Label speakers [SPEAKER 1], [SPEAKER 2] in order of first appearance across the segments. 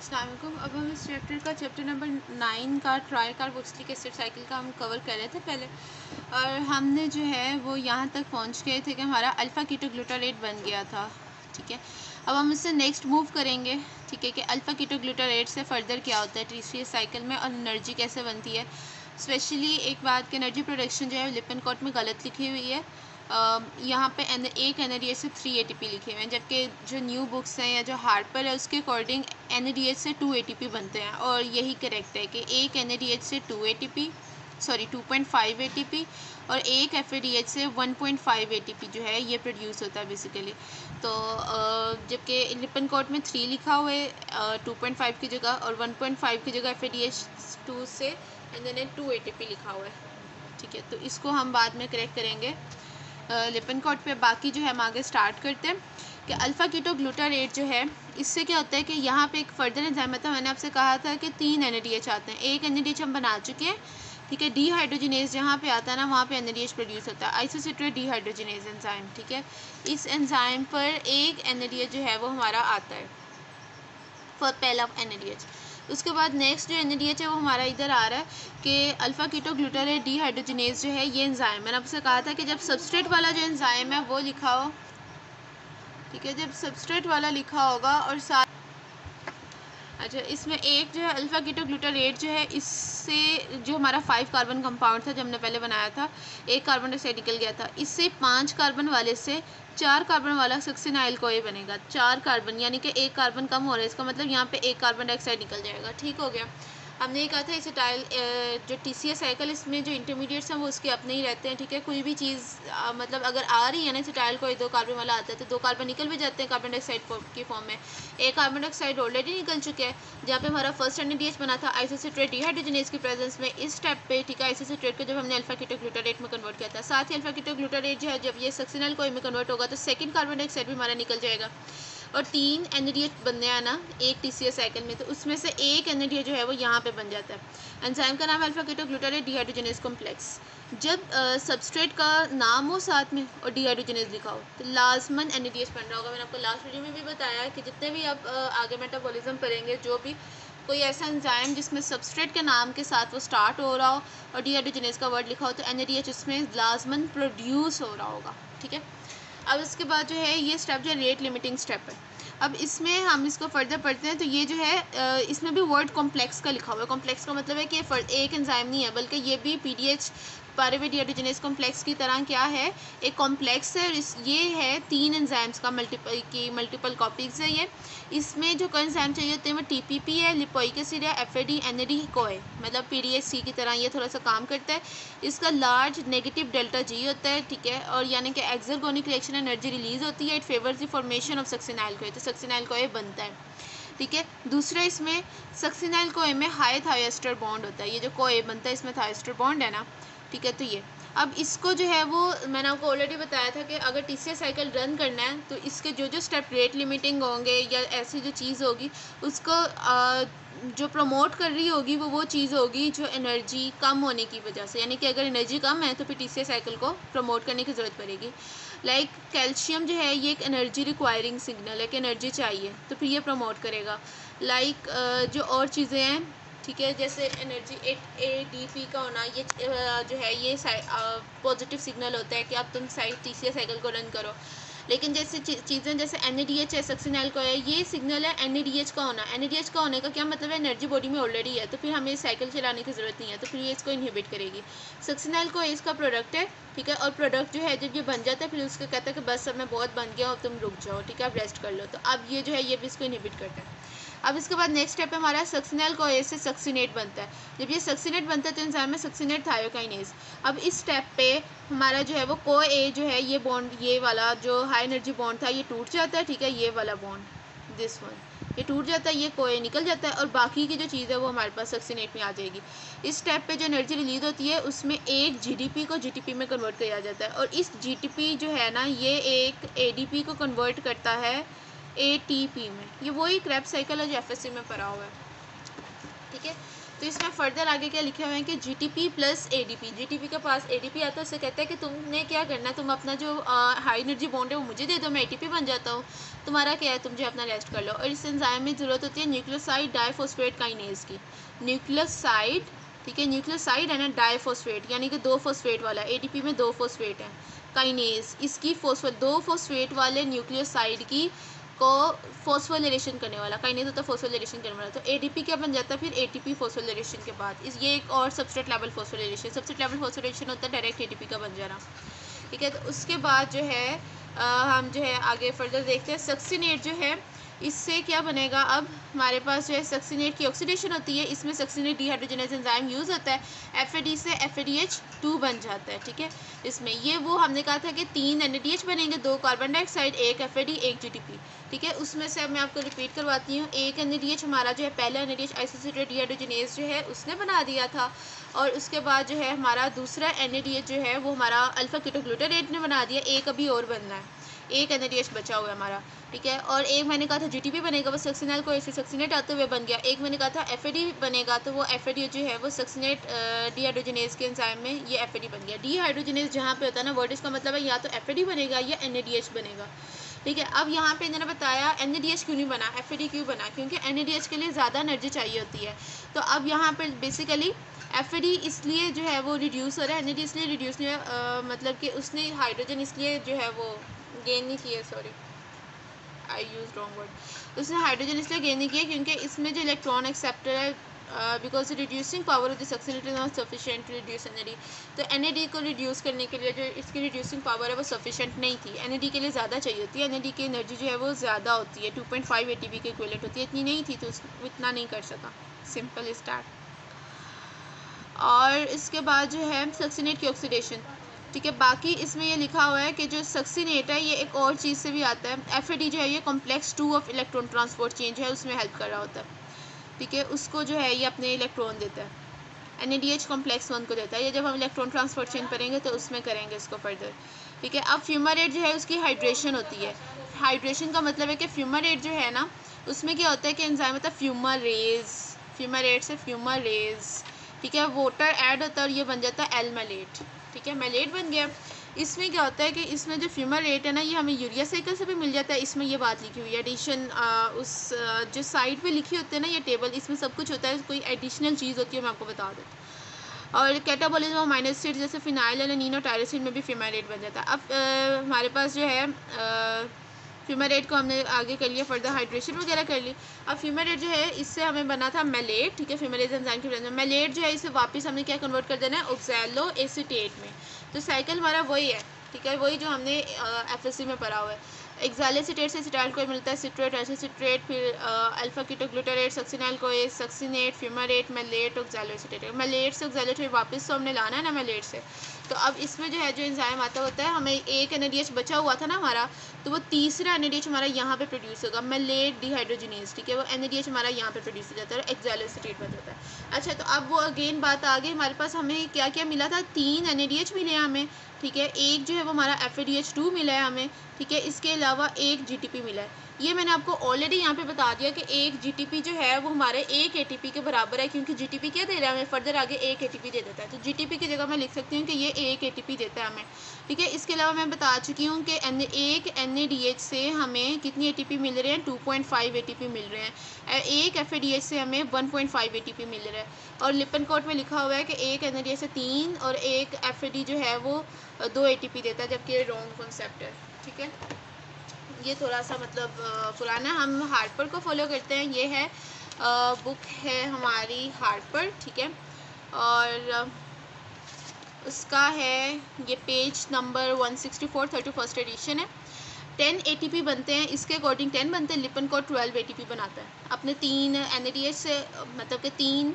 [SPEAKER 1] अस्सलाम वालेकुम। अब हम इस चैप्टर नंबर 9 का ट्राई कार्बोक्सिलिक एसिड साइकिल का हम कवर कर रहे थे पहले, और हमने जो है वो यहाँ तक पहुँच गए थे कि हमारा अल्फ़ा कीटोग्लूटारेट बन गया था। ठीक है, अब हम इससे नेक्स्ट मूव करेंगे। ठीक है, कि अल्फ़ा कीटोग्लूटारेट से फ़र्दर क्या होता है TCA साइकिल में और एनर्जी कैसे बनती है। स्पेशली एक बात कि एनर्जी प्रोडक्शन जो है लिपिनकोट में गलत लिखी हुई है। यहाँ पे एक NADH से 3 ATP लिखे हुए हैं, जबकि जो न्यू बुक्स हैं या जो हार्पर है उसके अकॉर्डिंग NADH से 2 ATP बनते हैं, और यही करेक्ट है कि एक NADH से 2.5 ATP और एक FADH से 1.5 ATP जो है ये प्रोड्यूस होता है बेसिकली। तो जबकि लिपिनकोट में 3 लिखा हुआ है 2.5 की जगह, और 1.5 की जगह FADH2 से इन्होंने 2 ATP लिखा हुआ है। ठीक है, तो इसको हम बाद में करेक्ट करेंगे लिपिनकोट पे। बाकी जो है हम आगे स्टार्ट करते हैं कि अल्फ़ा कीटोग्लूटारेट जो है इससे क्या होता है कि यहाँ पे एक फर्दर एंजाइम था। मैंने आपसे कहा था कि 3 NADH आते हैं, एक NADH हम बना चुके हैं। ठीक है, डीहाइड्रोजिनेज जहाँ पे आता है ना वहाँ पे NADH प्रोड्यूस होता है, आइसोसिट्रेट डीहाइड्रोजिनेज एंजाइम। ठीक है, इस एंजाइम पर एक NADH जो है वो हमारा आता है फॉर पहला NADH। उसके बाद नेक्स्ट जो NADH है वो हमारा इधर आ रहा है कि अल्फ़ा कीटोग्लूटारेट डीहाइड्रोजिनेज जो है ये एंजाइम। मैंने आपसे कहा था कि जब सबस्ट्रेट वाला जो एंजाइम है वो लिखा हो, ठीक है, जब सबस्ट्रेट वाला लिखा होगा और साथ अच्छा इसमें एक जो है अल्फ़ा कीटोग्लूटारेट जो है इससे जो हमारा 5 कार्बन कंपाउंड था जो हमने पहले बनाया था, एक कार्बन डाइऑक्साइड निकल गया था, इससे 5 कार्बन वाले से 4 कार्बन वाला सक्सिनाइल कोए बनेगा। 4 कार्बन यानी कि एक कार्बन कम हो रहा है, इसका मतलब यहाँ पे एक कार्बन डाइऑक्साइड निकल जाएगा। ठीक हो गया। हमने ये कहा था एसिटाइल जो TCA साइकिल इसमें जो इंटरमीडिएट्स हैं वो उसके अपने ही रहते हैं। ठीक है, कोई भी चीज़ मतलब अगर आ रही है ना एसिटाइल कोई 2 कार्बन वाला आता है तो 2 कार्बन निकल भी जाते हैं कार्बन डाइऑक्साइड की फॉर्म में। एक कार्बन डाइऑक्साइड ऑलरेडी निकल चुका है जहाँ पे हमारा फर्स्ट NADH बना था आइसोसिट्रेट डीहाइड्रोजिनेज की प्रेजेंस में। इस स्टेप पे ठीक है आइसोसिट्रेट को जब हमने अल्फ़ा कीटोग्लूटारेट में कन्वर्ट किया था, साथ ही अल्फ़ा कीटोग्लूटारेट जो है जब ये सक्सिनाइल कोए में कन्वर्ट होगा तो सेकंड कार्बन डाइऑक्साइड भी हमारा निकल जाएगा, और 3 NADH बनने हैं ना एक TCA साइकिल में, तो उसमें से एक NADH जो है वो यहाँ पे बन जाता है। एंजाइम का नाम है अल्फ़ा कीटोग्लूटारेट डीहाइड्रोजिनेज कॉम्प्लेक्स। जब सबस्ट्रेट का नाम हो साथ में और डीहाइड्रोजिनेज लिखा हो तो लाजमन NADH बन रहा होगा। मैंने आपको लास्ट वीडियो में भी बताया कि जितने भी आप आगे मेटाबॉलिज्म करेंगे, जो भी कोई ऐसा एंजाइम जिसमें सबस्ट्रेट के नाम के साथ वो स्टार्ट हो रहा हो और डीहाइड्रोजिनेज का वर्ड लिखा हो तो NADH उसमें लाजमन प्रोड्यूस हो रहा होगा। ठीक है, अब इसके बाद जो है ये स्टेप जो है रेट लिमिटिंग स्टेप है। अब इसमें हम इसको फर्दर पढ़ते हैं तो ये जो है इसमें भी वर्ड कॉम्प्लेक्स का लिखा हुआ है। कॉम्प्लेक्स का मतलब है कि एक एंजाइम नहीं है बल्कि ये भी PDH पायरुवेट डीहाइड्रोजिनेज कॉम्प्लेक्स की तरह क्या है, एक कॉम्प्लेक्स है, और ये है 3 एंजाइम्स का मल्टीपल कॉपीज है ये। इसमें जो एंजाइम चाहिए होते हैं वो TPP है, लिपोइक एसिड है, FAD NAD कोए मतलब PDHC की तरह ये थोड़ा सा काम करता है। इसका लार्ज नेगेटिव डेल्टा G होता है। ठीक है, और यानी कि एक्सरगोनिक रिएक्शन एनर्जी रिलीज होती है, it favours the formation of succinyl कोए, तो सक्सिनाइल कोए बनता है। ठीक है, दूसरा इसमें सक्सिनाइल कोए में हाई थायोस्टर बॉन्ड होता है, ये जो कोए बनता है इसमें थायोस्टर बॉन्ड है ना। ठीक है, तो ये अब इसको जो है वो मैंने आपको ऑलरेडी बताया था कि अगर TCA साइकिल रन करना है तो इसके जो जो स्टेप रेट लिमिटिंग होंगे या ऐसी जो चीज़ होगी उसको जो प्रमोट कर रही होगी वो चीज़ होगी जो एनर्जी कम होने की वजह से, यानी कि अगर एनर्जी कम है तो फिर TCA साइकिल को प्रमोट करने की ज़रूरत पड़ेगी। लाइक कैल्शियम जो है ये एक एनर्जी रिक्वायरिंग सिग्नल है कि एनर्जी चाहिए तो फिर ये प्रमोट करेगा। लाइक जो और चीज़ें हैं, ठीक है, जैसे एनर्जी ADP का होना, ये जो है ये पॉजिटिव सिग्नल होता है कि अब तुम TCA साइकिल को रन करो। लेकिन जैसे चीज़ें जैसे NADH है, सक्सिनाइल को है, ये सिग्नल है NADH का होना। NADH का होने का क्या मतलब है, एनर्जी बॉडी में ऑलरेडी है तो फिर हमें साइकिल चलाने की ज़रूरत नहीं है, तो फिर ये इसको इनहिबिट करेगी। सक्सिनाइल को इसका प्रोडक्ट है। ठीक है, और प्रोडक्ट जो है जब ये बन जाता है फिर उसको कहता है कि बस अब मैं बहुत बन गया, अब तुम रुक जाओ, ठीक है, अब रेस्ट कर लो, तो अब ये जो है ये भी इसको इनहिबिट करता है। अब इसके बाद नेक्स्ट स्टेप है हमारा सक्सिनाइल कोए से सक्सिनेट बनता है। जब ये सक्सिनेट बनता है तो एंजाइम में सक्सिनेट थायोकाइनेज। अब इस स्टेप पे हमारा जो है वो कोए जो है ये बॉन्ड, ये वाला जो हाई एनर्जी बॉन्ड था ये टूट जाता है। ठीक है, ये वाला बॉन्ड दिस वन ये टूट जाता है, ये कोए निकल जाता है और बाकी की जो चीज़ है वो हमारे पास सक्सिनेट में आ जाएगी। इस स्टेप पे जो एनर्जी रिलीज होती है उसमें एक GDP को GTP में कन्वर्ट किया जाता है, और इस GTP जो है ना ये एक ADP को कन्वर्ट करता है ATP में। ये वही क्रैब साइकिल है जो FSC में पढ़ा हुआ है। ठीक है, तो इसमें फर्दर आगे क्या लिखे हुए हैं कि जीटीपी प्लस एडीपी, जीटीपी के पास एडीपी आता है, उससे कहता है कि तुमने क्या करना है, तुम अपना जो हाई एनर्जी बॉन्ड है वो मुझे दे दो, मैं एटीपी बन जाता हूँ, तुम्हारा क्या है, तुम जो अपना रेस्ट कर लो। और इस एंजाइम में ज़रूरत होती है न्यूक्लियोसाइड डाइफॉस्फेट काइनेज की, न्यूक्लियोसाइड, ठीक है, न्यूक्लियोसाइड है ना, डाइफॉस्फेट यानी कि 2 फॉस्फेट वाला, एटीपी में 2 फॉस्फेट है, काइनेज इसकी फॉस्फेट 2 फॉस्फेट वाले न्यूक्लियोसाइड की को फॉस्फोलिरेशन करने वाला, काइनेज होता है फॉस्फोलिरेशन करने वाला। तो एडीपी क्या बन जाता है फिर, एटीपी फॉस्फोलिरेशन के बाद ये एक और सबस्ट्रेट लेवल फॉस्फोलिरेशन, सबस्ट्रेट लेवल फॉस्फोलिरेशन होता है डायरेक्ट एटीपी का बन जाना, ठीक है। तो उसके बाद जो है हम जो है आगे फर्दर देखते हैं, सक्सिनेट जो है इससे क्या बनेगा, अब हमारे पास जो है सक्सिनेट की ऑक्सीडेशन होती है, इसमें सक्सिनेट डीहाइड्रोजनेज एंजाइम यूज़ होता है, एफएडी से FADH2 बन जाता है, ठीक है। इसमें ये वो हमने कहा था कि 3 NADH बनेंगे, 2 कार्बन डाइऑक्साइड, 1 FAD, 1 GTP, ठीक है। उसमें से अब मैं आपको रिपीट करवाती हूँ, 1 NADH हमारा जो है पहला NADH आइसोसिएटेड डीहाइड्रोजनेज जो है उसने बना दिया था, और उसके बाद जो है हमारा दूसरा NADH जो है वो हमारा अल्फा कीटोग्लूटारेट ने बना दिया, एक अभी और बनना है, 1 NADH बचा हुआ है हमारा, ठीक है। और एक मैंने कहा था GTP बनेगा, वो सक्सिनल को ऐसे सक्सिनेट आते हुए बन गया, एक मैंने कहा था FAD बनेगा, तो वो FAD जो है वो सक्सिनेट डीहाइड्रोजनेज के एंजाइम में ये FAD बन गया। डीहाइड्रोजनेज जहाँ पे होता है ना, वर्ड इसका मतलब है या तो FAD बनेगा या NADH बनेगा, ठीक है। अब यहाँ पे इन्होंने बताया NADH क्यों नहीं बना, FAD क्यों बना, क्योंकि NADH के लिए ज़्यादा एनर्जी चाहिए होती है। तो अब यहाँ पर बेसिकली FAD इसलिए जो है वो रिड्यूस हो रहा है, NAD इसलिए रिड्यूस नहीं मतलब कि उसने हाइड्रोजन इसलिए जो है वो गेन नहीं किया, sorry I use wrong word, उसने हाइड्रोजन इसलिए गेन नहीं किया क्योंकि इसमें जो इलेक्ट्रॉन एक्सेप्टर है, because reducing power of the succinate is not sufficient to reduce NAD, तो NAD को रिड्यूस करने के लिए जो इसकी रिड्यूसिंग पावर है वो सफिशिएंट नहीं थी, NAD के लिए ज़्यादा चाहिए होती है, NAD की एनर्जी जो है वो ज़्यादा होती है, 2.5 ATP के इक्विवेलेंट होती है, इतनी नहीं थी तो वो इतना नहीं कर सका, सिंपल इज दैट। और इसके बाद जो है सक्सिनेट की ऑक्सीडेशन, ठीक है। बाकी इसमें ये लिखा हुआ है कि जो सक्सिनेट है ये एक और चीज़ से भी आता है, FAD जो है ये complex 2 of electron transport change है उसमें हेल्प कर रहा होता है, ठीक है, उसको जो है ये अपने इलेक्ट्रॉन देता है, NADH कॉम्प्लेक्स 1 को देता है, ये जब हम इलेक्ट्रॉन ट्रांसपोर्ट चेंज करेंगे तो उसमें करेंगे इसको फर्दर, ठीक है। अब फ्यूमारेट जो है उसकी हाइड्रेशन होती है, हाइड्रेशन का मतलब है कि फ्यूमारेट जो है ना उसमें क्या होता है कि एंजाइम होता है फ्यूमारेज, फ्यूमारेट से फ्यूमारेज, ठीक है, वाटर ऐड होता है और ये बन जाता है एलमेलेट, ठीक है, मेलेट बन गया। इसमें क्या होता है कि इसमें जो फ्यूमारेट है ना ये हमें यूरिया साइकिल से भी मिल जाता है, इसमें ये बात लिखी हुई है एडिशन, जो साइड पे लिखी होती है ना ये टेबल, इसमें सब कुछ होता है, कोई एडिशनल चीज़ होती है मैं आपको बता देती हूँ। और कैटाबॉलिज्म ऑफ माइनर एसिड जैसे फिनाइल एलानिन और टायरोसिन में भी फ्यूमारेट बन जाता है। अब हमारे पास जो है फ्यूमारेट को हमने आगे कर लिया, फर्दर हाइड्रेशन वगैरह कर ली। अब फ्यूमारेट जो है इससे हमें बना था मेलेट, ठीक है, फ्यूमारेज एंजाइम की वजह से मेलेट जो है इसे वापस हमने क्या कन्वर्ट कर देना है ऑक्सैलो एसीटेट में, तो साइकिल हमारा वही है, ठीक है, वही जो हमने FSC में पढ़ा हुआ है। एक्सैलोएसीटेट से एसिटाइल को मिलता है सिट्रेट, एसिटेट, फिर अल्फा कीटोग्लूटारेट, सक्सिनाइल को सक्सिनेट, फ्यूमारेट, मेलेट, एक्सैलोएसीटेट, मेलेट से एक्सैलोएसीटेट वापस तो हमने लाना है ना मेलेट से। तो अब इसमें जो है जो एंजाइम आता होता है, हमें एक NADH बचा हुआ था ना हमारा, तो वो तीसरा NADH हमारा यहाँ पे प्रोड्यूस होगा, मेलेट डिहाइड्रोजनेज, ठीक है, वो NADH हमारा यहाँ पे प्रोड्यूस हो जाता है और एक्सैलोएसीटेट बन जाता है। अच्छा, तो अब वो अगेन बात आ गई, हमारे पास हमें क्या क्या मिला था, 3 NADH मिले हमें, ठीक है, एक जो है वो हमारा FADH2 मिला है हमें, ठीक है, इसके अलावा एक GTP मिला है। ये मैंने आपको ऑलरेडी यहाँ पे बता दिया कि एक GTP जो है वो हमारे 1 ATP के बराबर है, क्योंकि GTP क्या दे रहा है हमें, फर्दर आगे 1 ATP दे देता है, तो GTP की जगह मैं लिख सकती हूँ कि ये 1 ATP देता है हमें, ठीक है। इसके अलावा मैं बता चुकी हूँ कि एक NADH से हमें कितनी ATP मिल रहे हैं, 2.5 ATP मिल रहे हैं, एक FADH से हमें 1.5 ATP मिल रहा है, और लिपनकोट में लिखा हुआ है कि एक NADH से 3 और एक FAD जो है वो 2 ATP देता है, जबकि ये रॉन्ग कॉन्सेप्ट है, ठीक है। ये थोड़ा सा मतलब पुराना, हम हार्पर को फॉलो करते हैं, ये है बुक है हमारी हार्पर, ठीक है, और उसका है ये पेज नंबर 164, 31st एडिशन है। 10 ATP बनते हैं, इसके अकॉर्डिंग 10 बनते हैं, लिपनकोट 12 ATP बनाता है अपने 3 NADH से, मतलब कि 3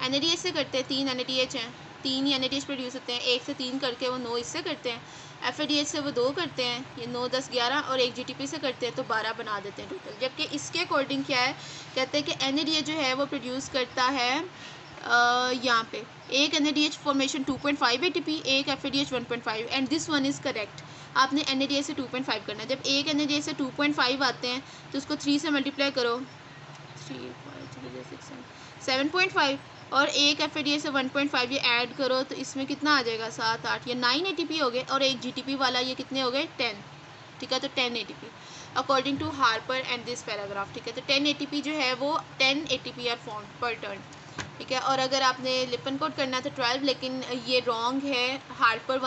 [SPEAKER 1] NADH से करते हैं, 3 NADH हैं, 3 ही NADH प्रोड्यूस होते हैं, 1 से 3 करके वो 9 इससे करते हैं, FADH से वो 2 करते हैं, ये 9, 10, 11, और एक GTP से करते हैं तो 12 बना देते हैं टोटल। जबकि इसके अकॉर्डिंग क्या है, कहते हैं कि NADH जो है वो प्रोड्यूस करता है यहाँ पे एक NADH फॉर्मेशन 2.5 ATP, एक FADH 1.5, and this one is correct. आपने NADH से 2.5 करना है, जब एक NADH से 2.5 आते हैं तो उसको 3 से मल्टीप्लाई करो, 7.5 और एक FADH से 1.5 ये ऐड करो तो इसमें कितना आ जाएगा 7 8 ये 9 ATP हो गए और एक GTP वाला ये कितने हो गए 10। ठीक है, तो 10 ATP according to Harper and this paragraph. ठीक है, तो 10 ATP जो है वो 10 ATP आर फॉर्म्ड पर टर्न। ठीक है, और अगर आपने लिपन कोट करना तो 12, लेकिन ये रॉन्ग है। हार्पर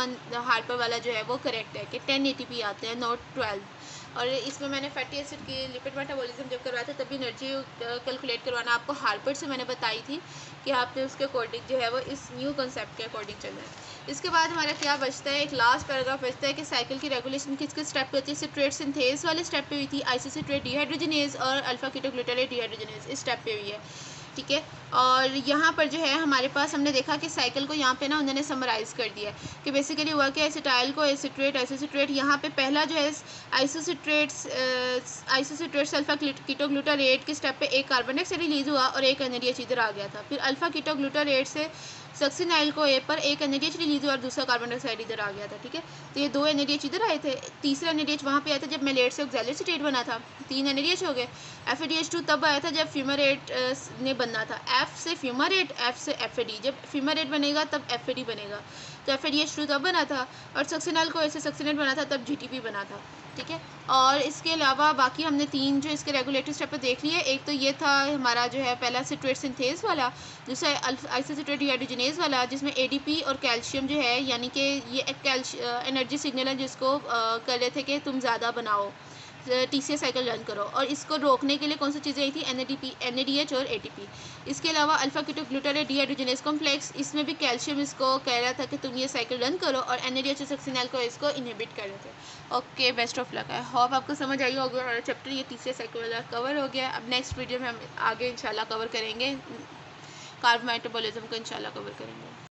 [SPEAKER 1] वाला जो है वो करेक्ट है कि 10 ATP आते हैं, नॉट 12। और इसमें मैंने फैटी एसिड की लिपिड मेटाबॉलिज्म जब करवाया था तभी एनर्जी कैलकुलेट करवाना आपको हार्पर से मैंने बताई थी कि आपने उसके अकॉर्डिंग जो है वो इस न्यू कॉन्सेप्ट के अकॉर्डिंग चलना है। इसके बाद हमारा क्या बचता है, एक लास्ट पैराग्राफ बचता है कि साइकिल की रेगुलेशन किस किस स्टेप पे होती है। सिट्रेट सिंथेज वाले स्टेप पे हुई थी, आइसोसिट्रेट डिहाइड्रोजनेज और अल्फा कीटोग्लूटारेट डिहाइड्रोजनेज इस स्टेप पे हुई है। ठीक है, और यहाँ पर जो है हमारे पास हमने देखा कि साइकिल को यहाँ पे ना उन्होंने समराइज़ कर दिया कि बेसिकली हुआ कि एसिटाइल को आइसोसिट्रेट यहाँ पे पहला जो है आइसोसिट्रेट्स अल्फा कीटोग्लूटारेट के स्टेप पे एक कार्बन डाइऑक्साइड रिलीज़ हुआ और एक NADH इधर आ गया था। फिर अल्फा कीटोग्लूटारेट से सक्सिनाइल को ए पर एक NADH रिलीज हुआ और दूसरा कार्बन डाइऑक्साइड इधर आ गया था। ठीक है, तो ये 2 NADH इधर आए थे, तीसरा NADH वहाँ पे आया था जब मेलेट से ऑक्सैलिक स्टेट बना था, 3 NADH हो गए। FADH2 तब आया था जब फ्यूमारेट ने बनना था, F से फ्यूमारेट, F से FAD, जब फ्यूमारेट बनेगा तब FAD बनेगा, तो FADH2 तब बना था। और सक्सिनाइल को ए से सक्सिनेट बना था तब GTP बना था। ठीक है, और इसके अलावा बाकी हमने 3 जो इसके रेगुलेटरी स्टेप पे देख लिए। एक तो ये था हमारा जो है पहला सिट्रेट सिंथेज वाला, दूसरा आइसोसिट्रेट डिहाइड्रोजनेज वाला जिसमें ADP और कैल्शियम जो है, यानी कि ये एक एनर्जी सिग्नल है जिसको कर रहे थे कि तुम ज़्यादा बनाओ, TCA साइकिल रन करो, और इसको रोकने के लिए कौन सी चीज़ें आई थी, NADH और ATP। इसके अलावा अल्फा कीटोग्लूटारेट डिहाइड्रोजनेज कॉम्प्लेक्स, इसमें भी कैल्शियम इसको कह रहा था कि तुम ये साइकिल रन करो, और NADH और सक्सिनाइल को इसको इनहिबिट कर रहे थे। Okay, best of luck. I hope आपको समझ आई होगी और चैप्टर ये तीसरे साइकिल वाला कवर हो गया। अब नेक्स्ट वीडियो में हम आगे इंशाल्लाह कवर करेंगे, कार्ब मेटाबॉलिज्म को इंशाल्लाह कवर करेंगे।